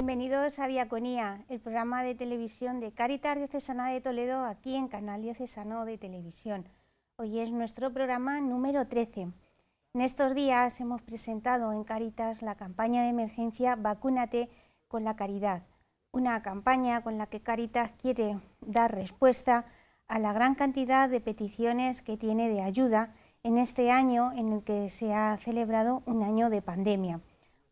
Bienvenidos a Diaconía, el programa de televisión de Cáritas Diocesana de Toledo, aquí en Canal Diocesano de Televisión. Hoy es nuestro programa número 13. En estos días hemos presentado en Cáritas la campaña de emergencia Vacúnate con la Caridad, una campaña con la que Cáritas quiere dar respuesta a la gran cantidad de peticiones que tiene de ayuda en este año en el que se ha celebrado un año de pandemia.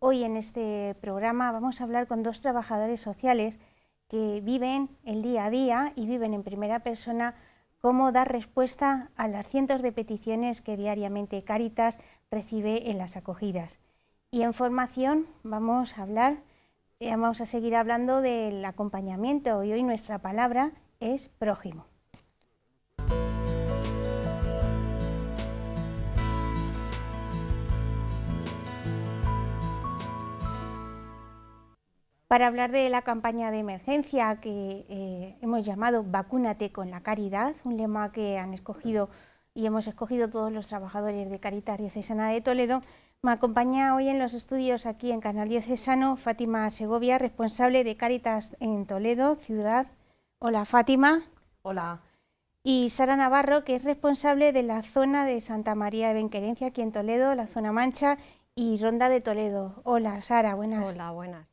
Hoy en este programa vamos a hablar con dos trabajadores sociales que viven el día a día y viven en primera persona cómo dar respuesta a las cientos de peticiones que diariamente Cáritas recibe en las acogidas. Y en formación vamos a seguir hablando del acompañamiento y hoy nuestra palabra es prójimo. Para hablar de la campaña de emergencia que hemos llamado Vacúnate con la Caridad, un lema que han escogido y hemos escogido todos los trabajadores de Cáritas Diocesana de Toledo, me acompaña hoy en los estudios aquí en Canal Diocesano Fátima Segovia, responsable de Cáritas en Toledo, ciudad. Hola Fátima. Hola. Y Sara Navarro, que es responsable de la zona de Santa María de Benquerencia, aquí en Toledo, la zona Mancha y Ronda de Toledo. Hola Sara, buenas. Hola, buenas.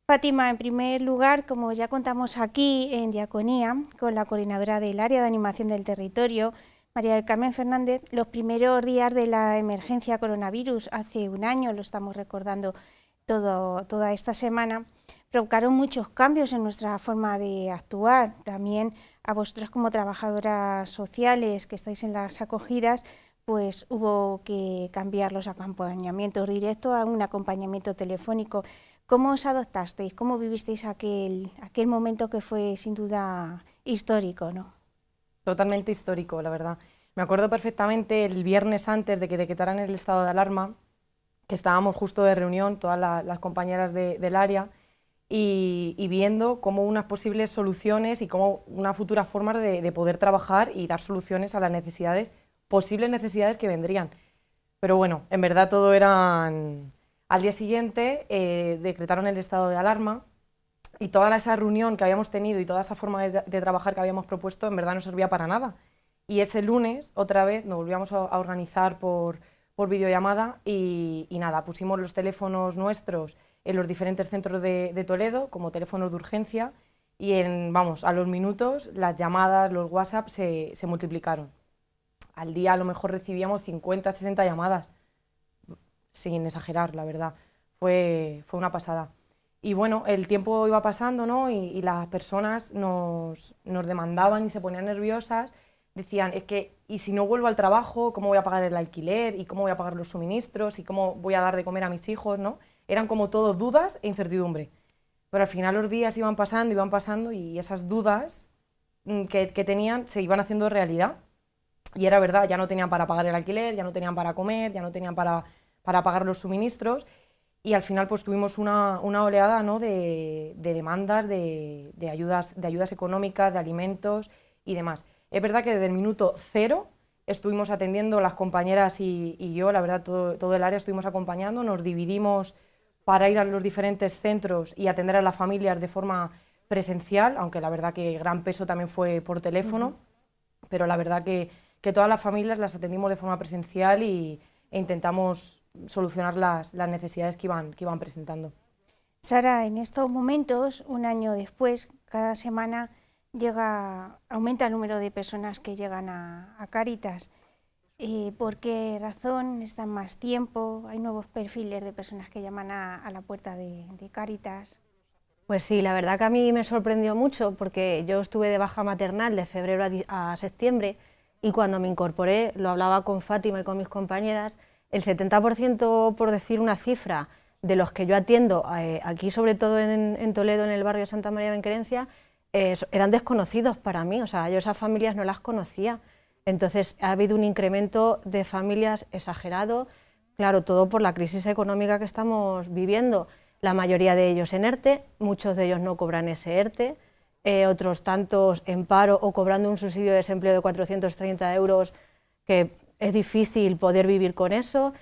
Fátima, en primer lugar, como ya contamos aquí en Diaconía, con la coordinadora del área de animación del territorio, María del Carmen Fernández, los primeros días de la emergencia coronavirus, hace un año, lo estamos recordando toda esta semana, provocaron muchos cambios en nuestra forma de actuar. También a vosotras como trabajadoras sociales que estáis en las acogidas, pues hubo que cambiar los acompañamientos directos a un acompañamiento telefónico. ¿Cómo os adaptasteis? ¿Cómo vivisteis aquel momento que fue sin duda histórico, ¿no? Totalmente histórico, la verdad. Me acuerdo perfectamente el viernes antes de que decretaran el estado de alarma, que estábamos justo de reunión, todas las compañeras del área, y viendo cómo unas posibles soluciones y cómo una futura forma de poder trabajar y dar soluciones a las posibles necesidades que vendrían. Pero bueno, en verdad todo eran... Al día siguiente decretaron el estado de alarma y toda esa reunión que habíamos tenido y toda esa forma de trabajar que habíamos propuesto en verdad no servía para nada. Y ese lunes otra vez nos volvíamos a organizar por videollamada y nada, pusimos los teléfonos nuestros en los diferentes centros de Toledo como teléfonos de urgencia y a los minutos las llamadas, los WhatsApp se multiplicaron. Al día a lo mejor recibíamos 50, 60 llamadas. Sin exagerar, la verdad, fue una pasada. Y bueno, el tiempo iba pasando, ¿no? y las personas nos demandaban y se ponían nerviosas, decían, es que, ¿y si no vuelvo al trabajo, cómo voy a pagar el alquiler? ¿Y cómo voy a pagar los suministros? ¿Y cómo voy a dar de comer a mis hijos? ¿No? Eran como todo dudas e incertidumbre. Pero al final los días iban pasando y esas dudas que tenían se iban haciendo realidad. Y era verdad, ya no tenían para pagar el alquiler, ya no tenían para comer, ya no tenían para pagar los suministros y al final pues tuvimos una oleada, ¿no? de demandas, de ayudas económicas, de alimentos y demás. Es verdad que desde el minuto cero estuvimos atendiendo las compañeras y yo, la verdad todo el área estuvimos acompañando, nos dividimos para ir a los diferentes centros y atender a las familias de forma presencial, aunque la verdad que gran peso también fue por teléfono, pero la verdad que todas las familias las atendimos de forma presencial e intentamos solucionar las necesidades que iban presentando. Sara, en estos momentos, un año después, cada semana aumenta el número de personas que llegan a Cáritas. ¿Por qué razón? ¿Están más tiempo? ¿Hay nuevos perfiles de personas que llaman a la puerta de Cáritas? Pues sí, la verdad que a mí me sorprendió mucho porque yo estuve de baja maternal de febrero a septiembre y cuando me incorporé, lo hablaba con Fátima y con mis compañeras, el 70%, por decir una cifra, de los que yo atiendo aquí, sobre todo en Toledo, en el barrio Santa María de Benquerencia, eran desconocidos para mí, o sea, yo esas familias no las conocía. Entonces ha habido un incremento de familias exagerado, claro, todo por la crisis económica que estamos viviendo. La mayoría de ellos en ERTE, muchos de ellos no cobran ese ERTE, otros tantos en paro o cobrando un subsidio de desempleo de 430 euros, que es difícil poder vivir con eso.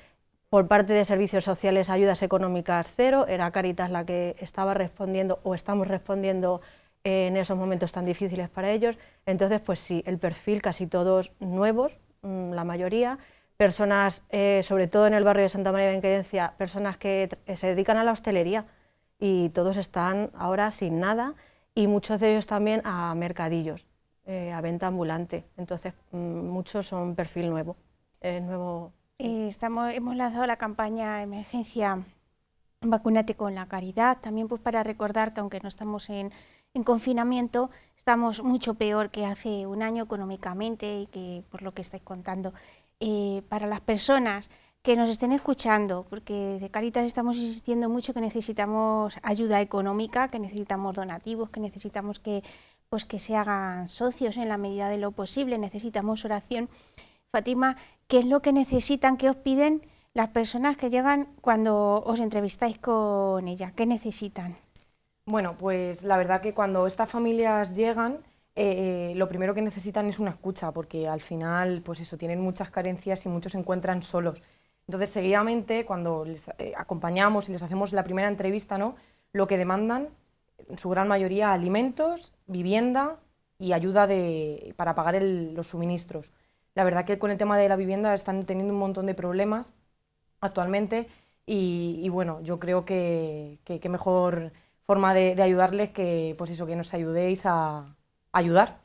Por parte de servicios sociales, ayudas económicas cero, era Cáritas la que estaba respondiendo o estamos respondiendo en esos momentos tan difíciles para ellos. Entonces, pues sí, el perfil casi todos nuevos, la mayoría, personas, sobre todo en el barrio de Santa María de Benquerencia, personas que se dedican a la hostelería y todos están ahora sin nada y muchos de ellos también a mercadillos, a venta ambulante. Entonces, muchos son perfil nuevo, nuevo. Hemos lanzado la campaña de emergencia Vacúnate con la Caridad, también pues para recordar que aunque no estamos en confinamiento, estamos mucho peor que hace un año económicamente y que por lo que estáis contando. Para las personas que nos estén escuchando, porque de Cáritas estamos insistiendo mucho que necesitamos ayuda económica, que necesitamos donativos, que necesitamos que se hagan socios en la medida de lo posible, necesitamos oración. Fátima, ¿qué es lo que necesitan, qué os piden las personas que llegan cuando os entrevistáis con ella? ¿Qué necesitan? Bueno, pues la verdad que cuando estas familias llegan, lo primero que necesitan es una escucha, porque al final, pues eso, tienen muchas carencias y muchos se encuentran solos. Entonces, seguidamente, cuando les acompañamos y les hacemos la primera entrevista, ¿no?, lo que demandan, en su gran mayoría, alimentos, vivienda y ayuda para pagar los suministros. La verdad que con el tema de la vivienda están teniendo un montón de problemas actualmente y bueno, yo creo que mejor forma de ayudarles que, pues eso, que nos ayudéis a ayudar.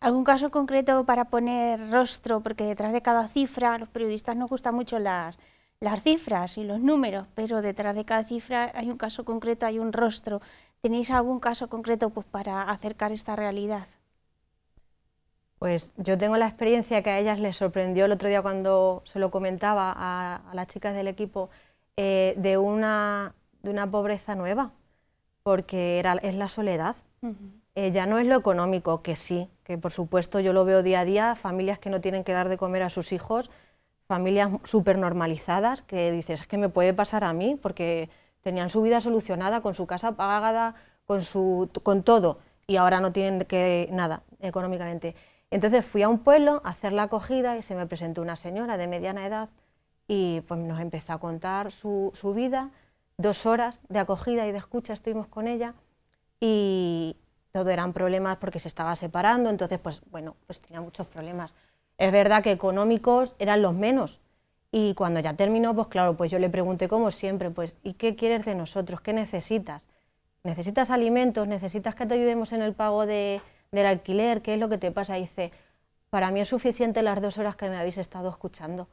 ¿Algún caso concreto para poner rostro? Porque detrás de cada cifra, a los periodistas nos gustan mucho las cifras y los números, pero detrás de cada cifra hay un caso concreto, hay un rostro. ¿Tenéis algún caso concreto pues para acercar esta realidad? Pues yo tengo la experiencia que a ellas les sorprendió el otro día cuando se lo comentaba a las chicas del equipo, de una pobreza nueva, porque es la soledad. Ya no es lo económico, que sí, que por supuesto yo lo veo día a día, familias que no tienen que dar de comer a sus hijos, familias súper normalizadas, que dices, es que me puede pasar a mí, porque tenían su vida solucionada, con su casa pagada, con todo, y ahora no tienen nada económicamente. Entonces fui a un pueblo a hacer la acogida y se me presentó una señora de mediana edad y pues nos empezó a contar su vida, 2 horas de acogida y de escucha estuvimos con ella y todo eran problemas porque se estaba separando, entonces pues bueno, pues tenía muchos problemas. Es verdad que económicos eran los menos y cuando ya terminó, pues claro, pues yo le pregunté como siempre, pues ¿y qué quieres de nosotros? ¿Qué necesitas? ¿Necesitas alimentos? ¿Necesitas que te ayudemos en el pago del alquiler? ¿Qué es lo que te pasa? Dice, para mí es suficiente las 2 horas que me habéis estado escuchando.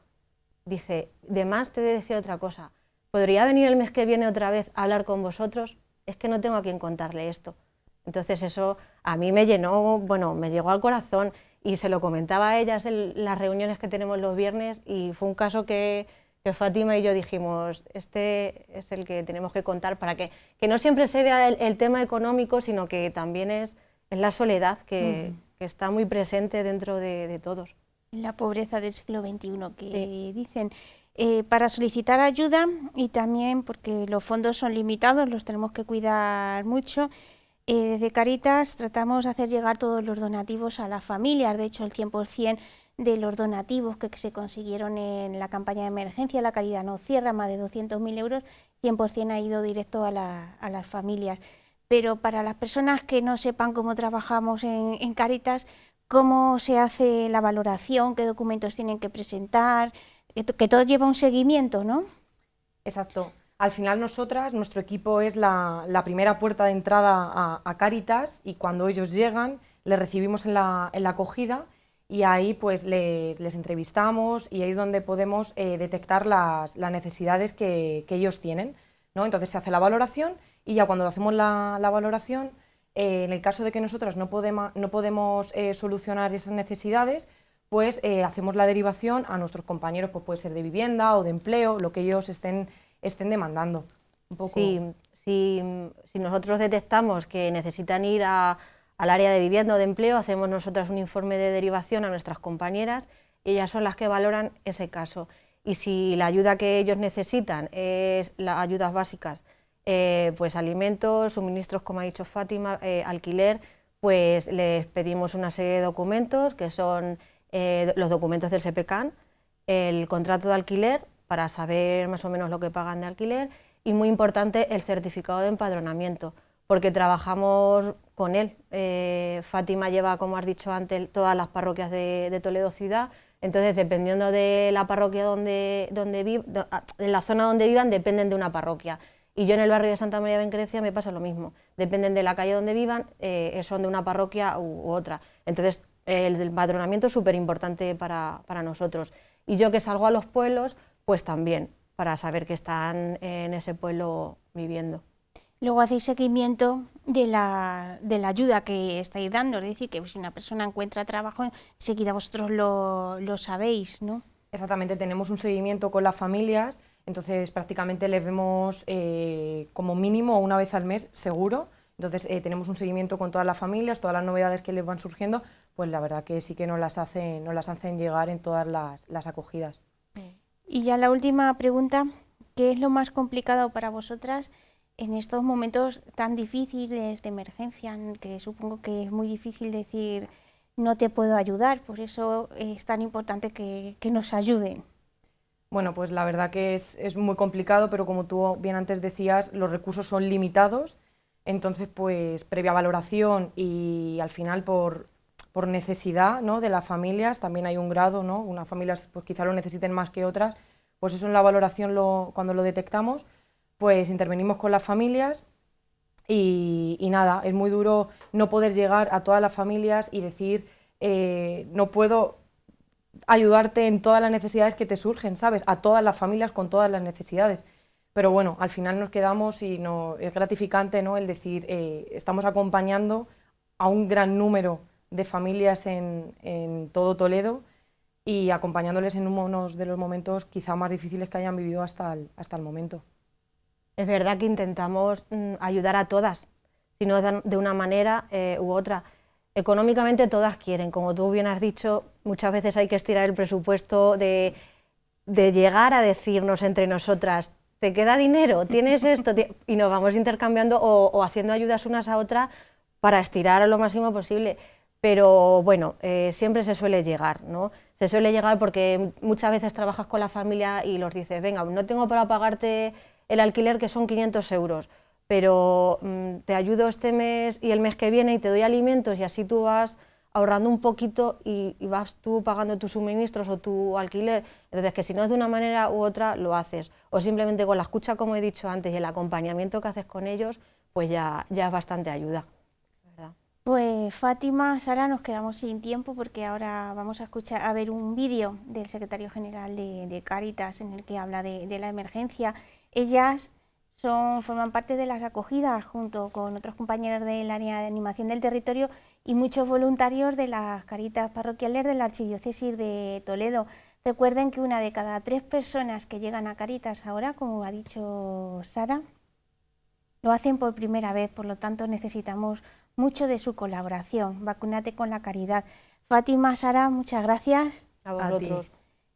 Dice, de más te voy a decir otra cosa, ¿podría venir el mes que viene otra vez a hablar con vosotros? Es que no tengo a quién contarle esto. Entonces eso a mí me llenó, bueno, me llegó al corazón y se lo comentaba a ellas en las reuniones que tenemos los viernes y fue un caso que Fátima y yo dijimos, este es el que tenemos que contar para que no siempre se vea el tema económico, sino que también es la soledad que está muy presente dentro de todos. La pobreza del siglo XXI que sí. Dicen. Para solicitar ayuda y también porque los fondos son limitados, los tenemos que cuidar mucho, desde Cáritas tratamos de hacer llegar todos los donativos a las familias. De hecho el 100% de los donativos que se consiguieron en la campaña de emergencia, La Caridad no cierra, más de 200.000 euros, 100% ha ido directo a las familias. Pero para las personas que no sepan cómo trabajamos en Cáritas, ¿cómo se hace la valoración? ¿Qué documentos tienen que presentar? Que todo lleva un seguimiento, ¿no? Exacto. Al final nosotras, nuestro equipo es la primera puerta de entrada a Cáritas y cuando ellos llegan les recibimos en la acogida y ahí pues les entrevistamos y ahí es donde podemos detectar las necesidades que ellos tienen, ¿no? Entonces se hace la valoración y ya cuando hacemos la valoración, en el caso de que nosotras no podemos solucionar esas necesidades, pues hacemos la derivación a nuestros compañeros, pues puede ser de vivienda o de empleo, lo que ellos estén demandando. Un poco. Si nosotros detectamos que necesitan ir al área de vivienda o de empleo, hacemos nosotras un informe de derivación a nuestras compañeras y ellas son las que valoran ese caso. Y si la ayuda que ellos necesitan es las ayudas básicas, pues alimentos, suministros, como ha dicho Fátima, alquiler, pues les pedimos una serie de documentos que son los documentos del SEPECAN, el contrato de alquiler, para saber más o menos lo que pagan de alquiler, y muy importante el certificado de empadronamiento, porque trabajamos con él. Fátima lleva, como has dicho antes, todas las parroquias de Toledo ciudad, entonces dependiendo de la parroquia en la zona donde vivan, dependen de una parroquia. Y yo en el barrio de Santa María de Bencrecia me pasa lo mismo, dependen de la calle donde vivan, son de una parroquia u otra. Entonces el empadronamiento es súper importante para nosotros. Y yo que salgo a los pueblos, pues también, para saber que están en ese pueblo viviendo. Luego hacéis seguimiento de la ayuda que estáis dando, es decir, que si una persona encuentra trabajo, enseguida vosotros lo sabéis, ¿no? Exactamente, tenemos un seguimiento con las familias, entonces prácticamente les vemos como mínimo una vez al mes seguro, entonces tenemos un seguimiento con todas las familias, todas las novedades que les van surgiendo, pues la verdad que sí que nos las hacen llegar en todas las acogidas. Y ya la última pregunta, ¿qué es lo más complicado para vosotras en estos momentos tan difíciles de emergencia, que supongo que es muy difícil decir no te puedo ayudar, por eso es tan importante que nos ayuden? Bueno, pues la verdad que es muy complicado, pero como tú bien antes decías, los recursos son limitados, entonces pues previa valoración y al final por necesidad, ¿no?, de las familias, también hay un grado, ¿no?, unas familias pues quizá lo necesiten más que otras, pues eso en la valoración cuando lo detectamos, pues intervenimos con las familias y nada, es muy duro no poder llegar a todas las familias y decir no puedo ayudarte en todas las necesidades que te surgen, ¿sabes? A todas las familias con todas las necesidades. Pero bueno, al final nos quedamos y es gratificante, ¿no?, el decir estamos acompañando a un gran número de familias en todo Toledo y acompañándoles en unos de los momentos quizá más difíciles que hayan vivido hasta el momento. Es verdad que intentamos ayudar a todas, si no de una manera u otra. Económicamente todas quieren, como tú bien has dicho, muchas veces hay que estirar el presupuesto de llegar a decirnos entre nosotras, ¿te queda dinero? ¿Tienes esto? Y nos vamos intercambiando o haciendo ayudas unas a otras para estirar a lo máximo posible. Pero bueno, siempre se suele llegar, ¿no? Se suele llegar porque muchas veces trabajas con la familia y los dices, venga, no tengo para pagarte el alquiler que son 500 euros, pero te ayudo este mes y el mes que viene y te doy alimentos y así tú vas ahorrando un poquito y vas tú pagando tus suministros o tu alquiler. Entonces, que si no es de una manera u otra, lo haces. O simplemente con la escucha, como he dicho antes, y el acompañamiento que haces con ellos, pues ya es bastante ayuda. ¿Verdad? Pues Fátima, Sara, nos quedamos sin tiempo porque ahora vamos a ver un vídeo del secretario general de Cáritas en el que habla de la emergencia. Ellas forman parte de las acogidas junto con otros compañeros del área de animación del territorio y muchos voluntarios de las Cáritas parroquiales de la Archidiócesis de Toledo. Recuerden que 1 de cada 3 personas que llegan a Cáritas ahora, como ha dicho Sara, lo hacen por primera vez, por lo tanto necesitamos mucho de su colaboración. Vacúnate con la caridad. Fátima, Sara, muchas gracias. A vosotros.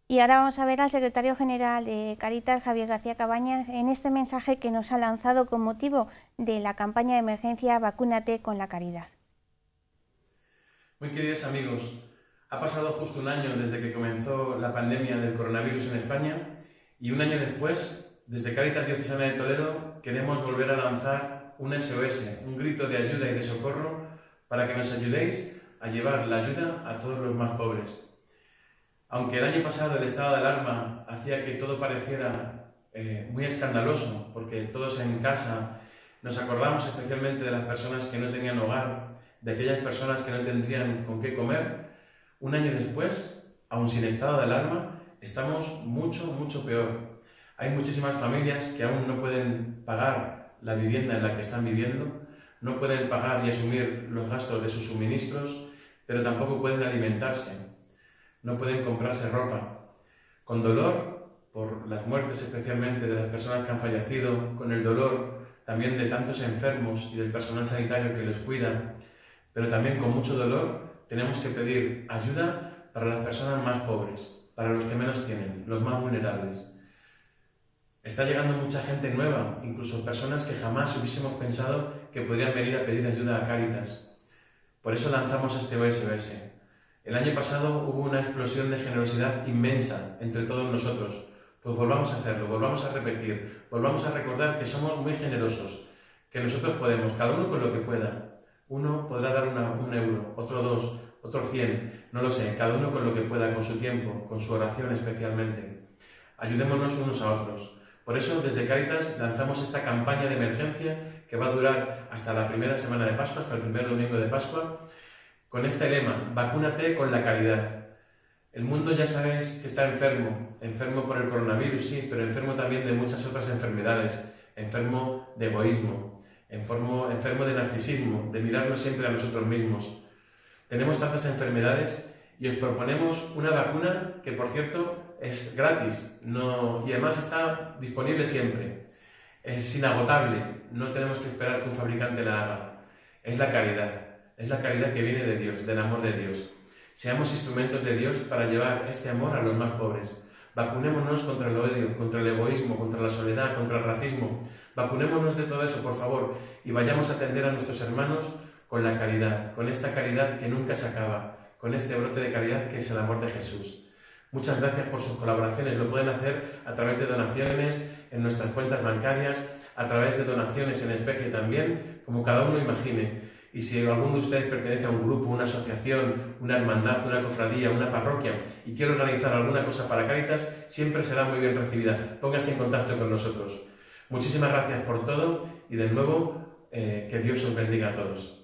Y ahora vamos a ver al secretario general de Cáritas, Javier García Cabañas, en este mensaje que nos ha lanzado con motivo de la campaña de emergencia Vacúnate con la caridad. Muy queridos amigos, ha pasado justo 1 año desde que comenzó la pandemia del coronavirus en España y 1 año después, desde Cáritas Diocesana de Toledo, queremos volver a lanzar un SOS, un grito de ayuda y de socorro para que nos ayudéis a llevar la ayuda a todos los más pobres. Aunque el año pasado el estado de alarma hacía que todo pareciera muy escandaloso, porque todos en casa nos acordamos especialmente de las personas que no tenían hogar, de aquellas personas que no tendrían con qué comer, 1 año después, aun sin estado de alarma, estamos mucho peor. Hay muchísimas familias que aún no pueden pagar la vivienda en la que están viviendo, no pueden pagar y asumir los gastos de sus suministros, pero tampoco pueden alimentarse. No pueden comprarse ropa. Con dolor, por las muertes especialmente de las personas que han fallecido, con el dolor también de tantos enfermos y del personal sanitario que los cuida, pero también con mucho dolor tenemos que pedir ayuda para las personas más pobres, para los que menos tienen, los más vulnerables. Está llegando mucha gente nueva, incluso personas que jamás hubiésemos pensado que podrían venir a pedir ayuda a Cáritas. Por eso lanzamos este SOS. El año pasado hubo una explosión de generosidad inmensa entre todos nosotros, Pues volvamos a hacerlo, volvamos a repetir, volvamos a recordar que somos muy generosos, que nosotros podemos, cada uno con lo que pueda. Uno podrá dar un euro, otro 2, otro 100, no lo sé, cada uno con lo que pueda, con su tiempo, con su oración especialmente. Ayudémonos unos a otros. Por eso, desde Cáritas lanzamos esta campaña de emergencia que va a durar hasta la primera semana de Pascua, hasta el primer domingo de Pascua, con este lema: vacúnate con la caridad. El mundo, ya sabéis, que está enfermo por el coronavirus, sí, pero enfermo también de muchas otras enfermedades, enfermo de egoísmo, enfermo de narcisismo, de mirarnos siempre a nosotros mismos. Tenemos tantas enfermedades y os proponemos una vacuna que, por cierto, es gratis y además está disponible siempre. Es inagotable, no tenemos que esperar que un fabricante la haga. Es la caridad que viene de Dios, del amor de Dios. Seamos instrumentos de Dios para llevar este amor a los más pobres. Vacunémonos contra el odio, contra el egoísmo, contra la soledad, contra el racismo. Vacunémonos de todo eso, por favor, y vayamos a atender a nuestros hermanos con la caridad, con esta caridad que nunca se acaba, con este brote de caridad que es el amor de Jesús. Muchas gracias por sus colaboraciones. Lo pueden hacer a través de donaciones en nuestras cuentas bancarias, a través de donaciones en especie también, como cada uno imagine. Y si alguno de ustedes pertenece a un grupo, una asociación, una hermandad, una cofradía, una parroquia y quiere organizar alguna cosa para Cáritas, siempre será muy bien recibida. Póngase en contacto con nosotros. Muchísimas gracias por todo y de nuevo que Dios os bendiga a todos.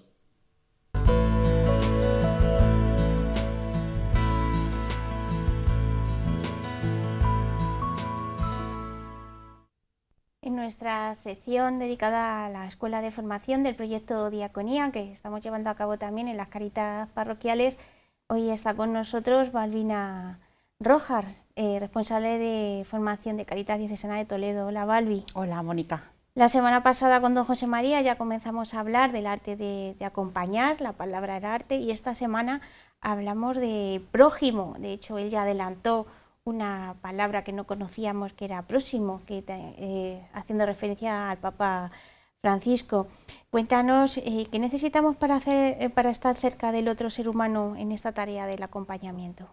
En nuestra sección dedicada a la Escuela de Formación del proyecto Diaconía, que estamos llevando a cabo también en las Cáritas parroquiales, hoy está con nosotros Balbina Rojar, responsable de formación de Cáritas Diocesana de Toledo. Hola, Balbi. Hola, Mónica. La semana pasada con don José María ya comenzamos a hablar del arte de acompañar, la palabra era arte, y esta semana hablamos de prójimo. De hecho, él ya adelantó una palabra que no conocíamos, que era próximo, haciendo referencia al Papa Francisco. Cuéntanos qué necesitamos para estar cerca del otro ser humano en esta tarea del acompañamiento.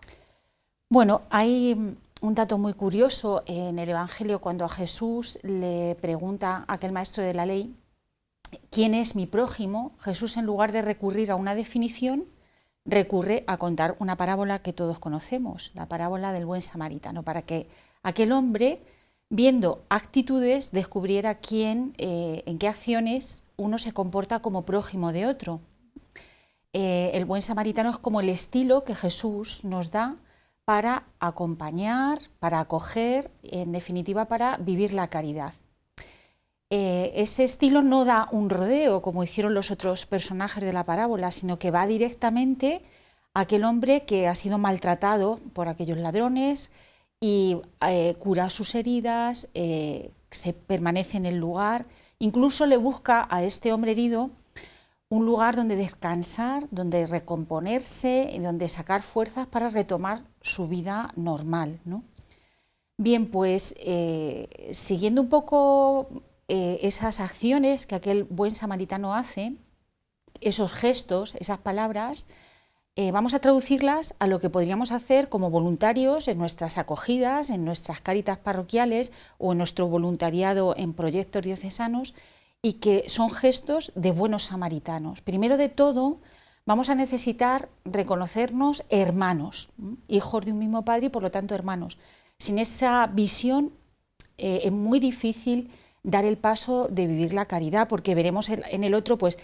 Bueno, hay un dato muy curioso en el Evangelio cuando a Jesús le pregunta a aquel maestro de la ley ¿quién es mi prójimo? Jesús, en lugar de recurrir a una definición, recurre a contar una parábola que todos conocemos, la parábola del buen samaritano, para que aquel hombre, viendo actitudes, descubriera en qué acciones uno se comporta como prójimo de otro. El buen samaritano es como el estilo que Jesús nos da para acompañar, para acoger, en definitiva para vivir la caridad. Ese estilo no da un rodeo como hicieron los otros personajes de la parábola, sino que va directamente a aquel hombre que ha sido maltratado por aquellos ladrones y cura sus heridas, se permanece en el lugar, incluso le busca a este hombre herido un lugar donde descansar, donde recomponerse y donde sacar fuerzas para retomar su vida normal, ¿no? Bien, pues siguiendo un poco esas acciones que aquel buen samaritano hace, esos gestos, esas palabras, vamos a traducirlas a lo que podríamos hacer como voluntarios en nuestras acogidas, en nuestras cáritas parroquiales o en nuestro voluntariado en proyectos diocesanos, y que son gestos de buenos samaritanos. Primero de todo, vamos a necesitar reconocernos hermanos, hijos de un mismo padre y por lo tanto hermanos. Sin esa visión es muy difícil dar el paso de vivir la caridad, porque veremos en el otro pues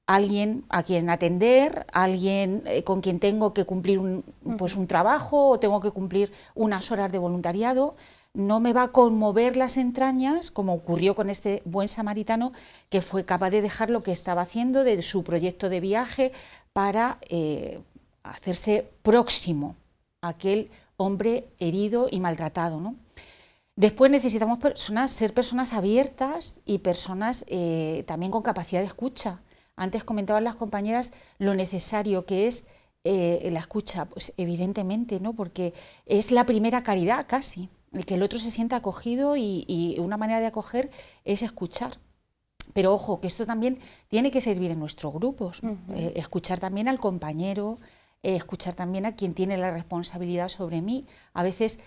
alguien a quien atender, alguien con quien tengo que cumplir un trabajo o tengo que cumplir unas horas de voluntariado. No me va a conmover las entrañas, como ocurrió con este buen samaritano, que fue capaz de dejar lo que estaba haciendo de su proyecto de viaje para hacerse próximo a aquel hombre herido y maltratado, ¿no? Después necesitamos ser personas abiertas y personas también con capacidad de escucha. Antes comentaban las compañeras lo necesario que es la escucha, pues evidentemente, ¿no? Porque es la primera caridad casi, el que el otro se sienta acogido y una manera de acoger es escuchar. Pero ojo, que esto también tiene que servir en nuestros grupos, ¿no? Escuchar también al compañero, escuchar también a quien tiene la responsabilidad sobre mí. A veces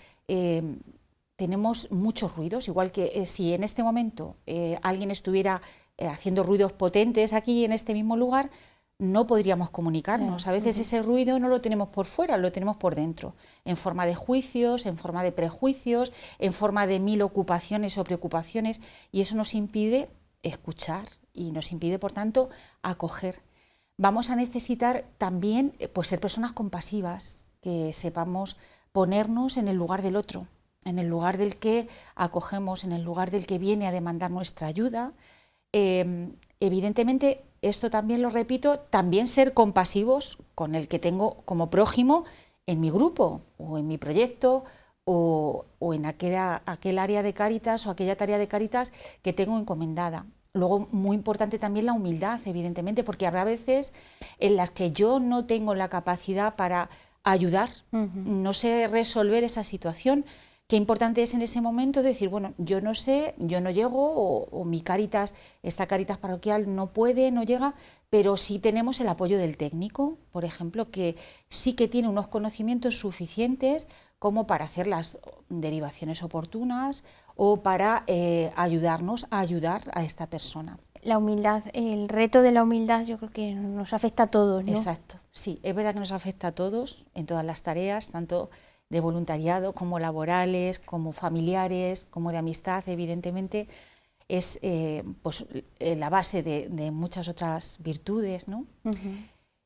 tenemos muchos ruidos, igual que si en este momento alguien estuviera haciendo ruidos potentes aquí en este mismo lugar, no podríamos comunicarnos. A veces ese ruido no lo tenemos por fuera, lo tenemos por dentro, en forma de juicios, en forma de prejuicios, en forma de 1000 ocupaciones o preocupaciones, y eso nos impide escuchar y nos impide, por tanto, acoger. Vamos a necesitar también pues, ser personas compasivas, que sepamos ponernos en el lugar del otro, en el lugar del que acogemos, en el lugar del que viene a demandar nuestra ayuda. Evidentemente, esto también lo repito, también ser compasivos con el que tengo como prójimo en mi grupo o en mi proyecto o en aquel área de Cáritas o aquella tarea de Cáritas que tengo encomendada. Luego, muy importante también la humildad, evidentemente, porque habrá veces en las que yo no tengo la capacidad para ayudar, no sé resolver esa situación. Qué importante es en ese momento decir, bueno, yo no sé, yo no llego, o mi Cáritas, esta Cáritas parroquial no puede, no llega, pero sí tenemos el apoyo del técnico, por ejemplo, que sí que tiene unos conocimientos suficientes como para hacer las derivaciones oportunas o para ayudarnos a ayudar a esta persona. La humildad, el reto de la humildad yo creo que nos afecta a todos, ¿no? Exacto, sí, es verdad que nos afecta a todos en todas las tareas, tanto de voluntariado como laborales, como familiares, como de amistad, evidentemente es pues, la base de muchas otras virtudes, ¿no?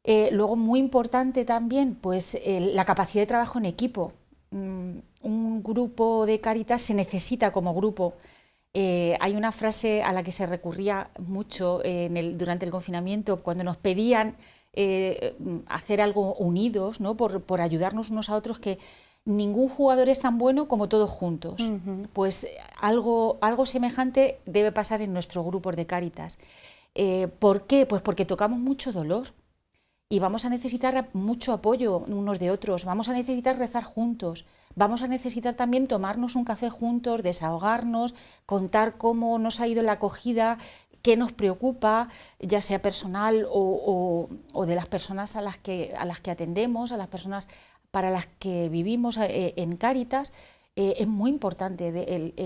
Luego, muy importante también, pues la capacidad de trabajo en equipo. Un grupo de Cáritas se necesita como grupo. Hay una frase a la que se recurría mucho durante el confinamiento, cuando nos pedían hacer algo unidos, ¿no? por ayudarnos unos a otros, que ningún jugador es tan bueno como todos juntos. Pues algo semejante debe pasar en nuestros grupos de Cáritas. ¿Por qué? Pues porque tocamos mucho dolor y vamos a necesitar mucho apoyo unos de otros, vamos a necesitar rezar juntos, vamos a necesitar también tomarnos un café juntos, desahogarnos, contar cómo nos ha ido la acogida, qué nos preocupa, ya sea personal o de las personas a las que atendemos, a las personas para las que vivimos en Cáritas. Es muy importante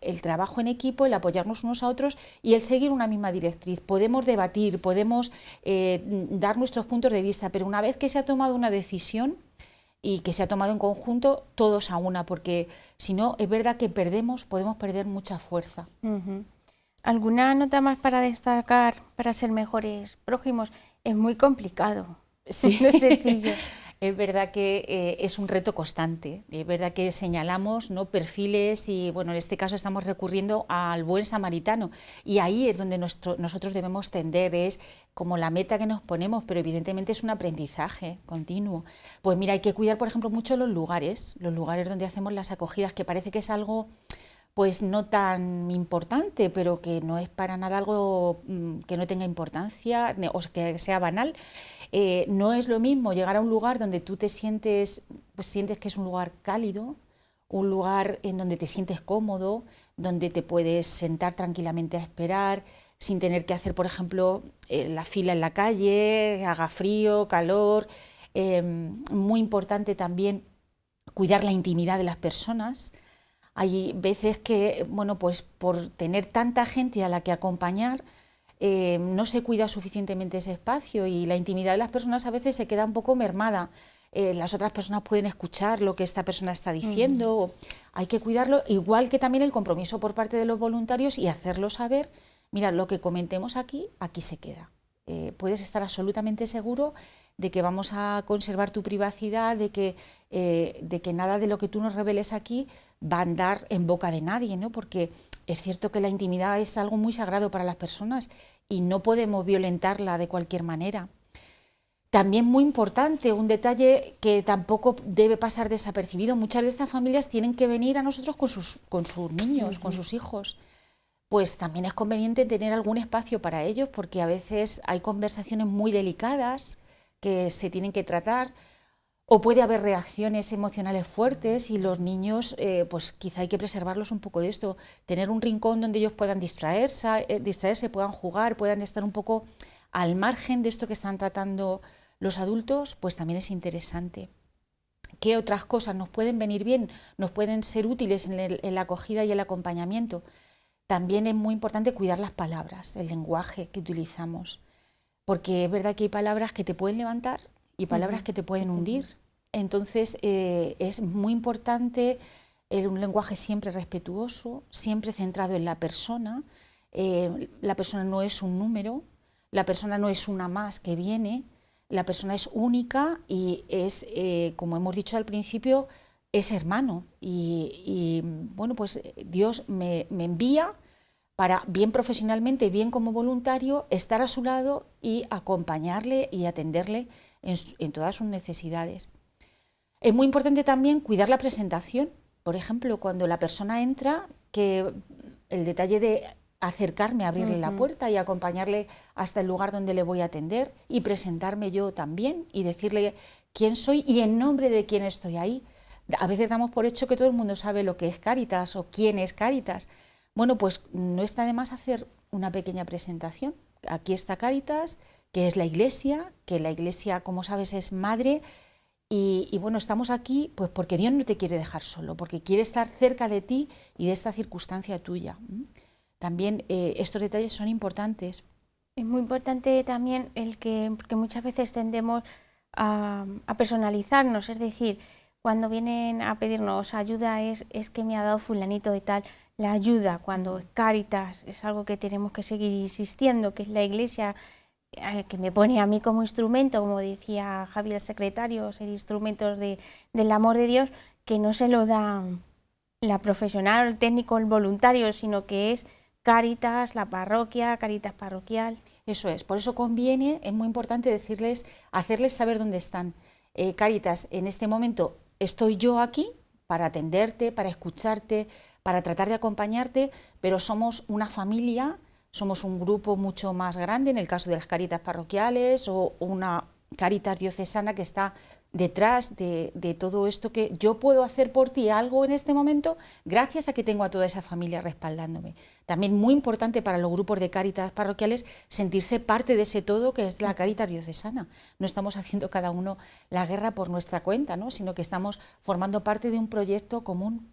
el trabajo en equipo, el apoyarnos unos a otros y el seguir una misma directriz. Podemos debatir, podemos dar nuestros puntos de vista, pero una vez que se ha tomado una decisión y que se ha tomado en conjunto, todos a una, porque si no, es verdad que podemos perder mucha fuerza. ¿Alguna nota más para destacar para ser mejores prójimos? Es muy complicado, sí. No es sencillo. Es verdad que es un reto constante, es verdad que señalamos, ¿no?, perfiles y, bueno, en este caso estamos recurriendo al buen samaritano y ahí es donde nosotros debemos tender, es como la meta que nos ponemos, pero evidentemente es un aprendizaje continuo. Pues mira, hay que cuidar, por ejemplo, mucho los lugares donde hacemos las acogidas, que parece que es algo pues no tan importante, pero que no es para nada algo que no tenga importancia o que sea banal. No es lo mismo llegar a un lugar donde tú sientes que es un lugar cálido, un lugar en donde te sientes cómodo, donde te puedes sentar tranquilamente a esperar, sin tener que hacer, por ejemplo, la fila en la calle, haga frío, calor. Muy importante también cuidar la intimidad de las personas. Hay veces que, bueno, pues por tener tanta gente a la que acompañar, no se cuida suficientemente ese espacio y la intimidad de las personas a veces se queda un poco mermada. Las otras personas pueden escuchar lo que esta persona está diciendo. Hay que cuidarlo, igual que también el compromiso por parte de los voluntarios y hacerlo saber, mira, lo que comentemos aquí se queda. Puedes estar absolutamente seguro de que vamos a conservar tu privacidad, de que nada de lo que tú nos reveles aquí va a andar en boca de nadie, ¿no? Porque es cierto que la intimidad es algo muy sagrado para las personas y no podemos violentarla de cualquier manera. También muy importante, un detalle que tampoco debe pasar desapercibido, muchas de estas familias tienen que venir a nosotros con sus niños, con sus hijos. Pues también es conveniente tener algún espacio para ellos, porque a veces hay conversaciones muy delicadas que se tienen que tratar, o puede haber reacciones emocionales fuertes y los niños, pues quizá hay que preservarlos un poco de esto, tener un rincón donde ellos puedan distraerse, puedan jugar, puedan estar un poco al margen de esto que están tratando los adultos, pues también es interesante. qué otras cosas nos pueden venir bien, nos pueden ser útiles en la acogida y el acompañamiento. También es muy importante cuidar las palabras, el lenguaje que utilizamos, porque es verdad que hay palabras que te pueden levantar y palabras que te pueden hundir. Entonces es muy importante un lenguaje siempre respetuoso, siempre centrado en la persona. La persona no es un número, la persona no es una más que viene, la persona es única y es, como hemos dicho al principio, es hermano. Y bueno, pues Dios me envía para, bien profesionalmente, bien como voluntario, estar a su lado y acompañarle y atenderle en todas sus necesidades. Es muy importante también cuidar la presentación. Por ejemplo, cuando la persona entra, que el detalle de acercarme, abrirle la puerta y acompañarle hasta el lugar donde le voy a atender y presentarme yo también y decirle quién soy y en nombre de quién estoy ahí. A veces damos por hecho que todo el mundo sabe lo que es Cáritas o quién es Cáritas. Bueno, pues no está de más hacer una pequeña presentación. Aquí está Cáritas, que es la Iglesia, que la Iglesia, como sabes, es madre. Y bueno, estamos aquí pues porque Dios no te quiere dejar solo, porque quiere estar cerca de ti y de esta circunstancia tuya. También estos detalles son importantes. Es muy importante también porque muchas veces tendemos a personalizarnos, es decir, cuando vienen a pedirnos ayuda es que me ha dado fulanito de tal la ayuda, cuando es Cáritas es algo que tenemos que seguir insistiendo, que es la Iglesia que me pone a mí como instrumento, como decía Javier el secretario, ser instrumentos del amor de Dios, que no se lo da la profesional, el técnico, el voluntario, sino que es Cáritas, la parroquia, Cáritas parroquial. Eso es, por eso conviene, es muy importante decirles, hacerles saber dónde están. Cáritas, en este momento estoy yo aquí para atenderte, para escucharte, para tratar de acompañarte, pero somos una familia, somos un grupo mucho más grande, en el caso de las Cáritas parroquiales o una Cáritas diocesana que está detrás de todo esto que yo puedo hacer por ti algo en este momento gracias a que tengo a toda esa familia respaldándome. También muy importante para los grupos de Cáritas parroquiales sentirse parte de ese todo que es la Cáritas diocesana. No estamos haciendo cada uno la guerra por nuestra cuenta, ¿no? Sino que estamos formando parte de un proyecto común.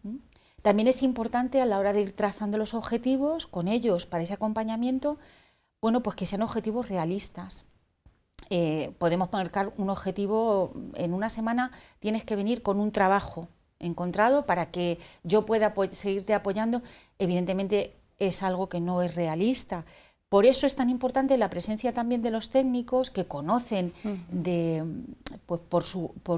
También es importante a la hora de ir trazando los objetivos con ellos para ese acompañamiento, bueno, pues que sean objetivos realistas. Podemos marcar un objetivo, en una semana tienes que venir con un trabajo encontrado para que yo pueda seguirte apoyando. Evidentemente es algo que no es realista. Por eso es tan importante la presencia también de los técnicos que conocen pues por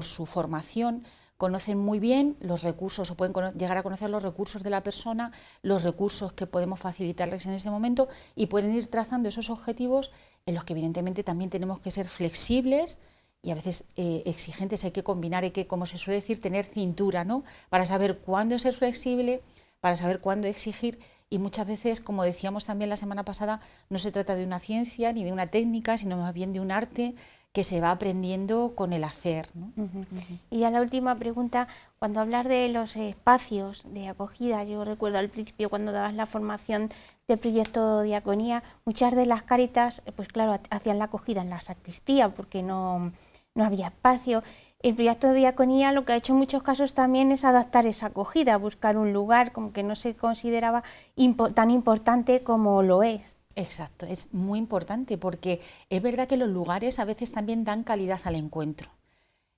su formación, conocen muy bien los recursos o pueden llegar a conocer los recursos de la persona, los recursos que podemos facilitarles en ese momento y pueden ir trazando esos objetivos en los que evidentemente también tenemos que ser flexibles y a veces exigentes. Hay que combinar, hay que, como se suele decir, tener cintura, ¿no? Para saber cuándo ser flexible, para saber cuándo exigir y muchas veces, como decíamos también la semana pasada, no se trata de una ciencia ni de una técnica, sino más bien de un arte que se va aprendiendo con el hacer, ¿no? Y ya la última pregunta, cuando hablas de los espacios de acogida, yo recuerdo al principio cuando dabas la formación del proyecto Diaconía, muchas de las Cáritas, pues claro, hacían la acogida en la sacristía porque no había espacio. El proyecto de Diaconía lo que ha hecho en muchos casos también es adaptar esa acogida, buscar un lugar como que no se consideraba tan importante como lo es. Exacto, es muy importante porque es verdad que los lugares a veces también dan calidad al encuentro.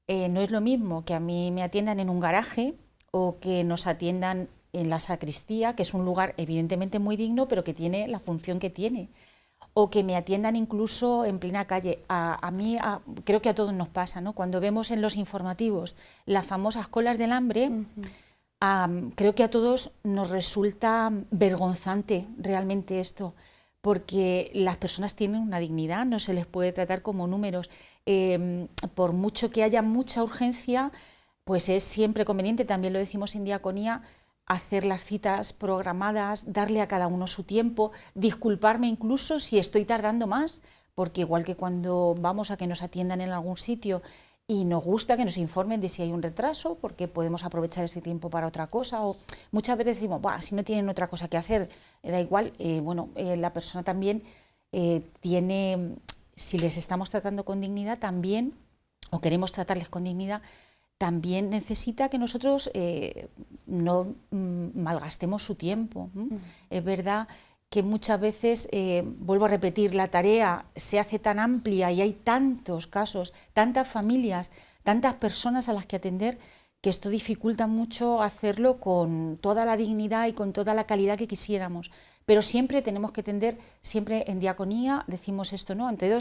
No es lo mismo que a mí me atiendan en un garaje o que nos atiendan en la sacristía, que es un lugar evidentemente muy digno, pero que tiene la función que tiene, o que me atiendan incluso en plena calle. A mí creo que a todos nos pasa, ¿no? Cuando vemos en los informativos las famosas colas del hambre, creo que a todos nos resulta vergonzante realmente esto, porque las personas tienen una dignidad, no se les puede tratar como números. Por mucho que haya mucha urgencia, pues es siempre conveniente, también lo decimos en Diaconía, hacer las citas programadas, darle a cada uno su tiempo, disculparme incluso si estoy tardando más, porque igual que cuando vamos a que nos atiendan en algún sitio y nos gusta que nos informen de si hay un retraso, porque podemos aprovechar ese tiempo para otra cosa, o muchas veces decimos, si no tienen otra cosa que hacer, da igual, la persona también tiene, si les estamos tratando con dignidad también, o queremos tratarles con dignidad, también necesita que nosotros no malgastemos su tiempo. Es verdad que muchas veces, vuelvo a repetir, la tarea se hace tan amplia y hay tantos casos, tantas familias, tantas personas a las que atender, que esto dificulta mucho hacerlo con toda la dignidad y con toda la calidad que quisiéramos. Pero siempre tenemos que tender, siempre en diaconía decimos esto, ¿no? Entre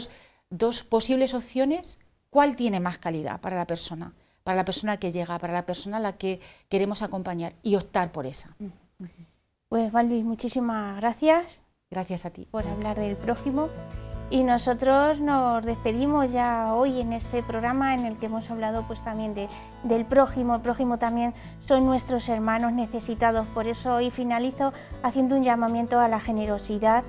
dos posibles opciones, ¿cuál tiene más calidad para la persona? Para la persona que llega, para la persona a la que queremos acompañar, y optar por esa. Pues Juan Luis, muchísimas gracias. Gracias a ti. Por hablar del prójimo. Y nosotros nos despedimos ya hoy en este programa en el que hemos hablado pues también del prójimo. El prójimo también son nuestros hermanos necesitados. Por eso hoy finalizo haciendo un llamamiento a la generosidad,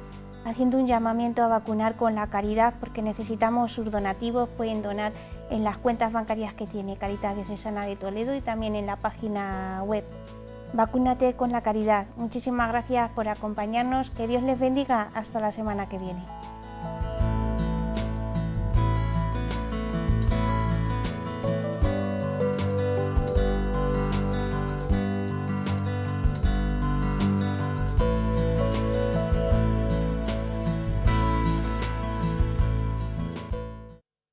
haciendo un llamamiento a vacunar con la caridad, porque necesitamos sus donativos. Pueden donar en las cuentas bancarias que tiene Cáritas Diocesana de Toledo y también en la página web. Vacúnate con la caridad. Muchísimas gracias por acompañarnos. Que Dios les bendiga. Hasta la semana que viene.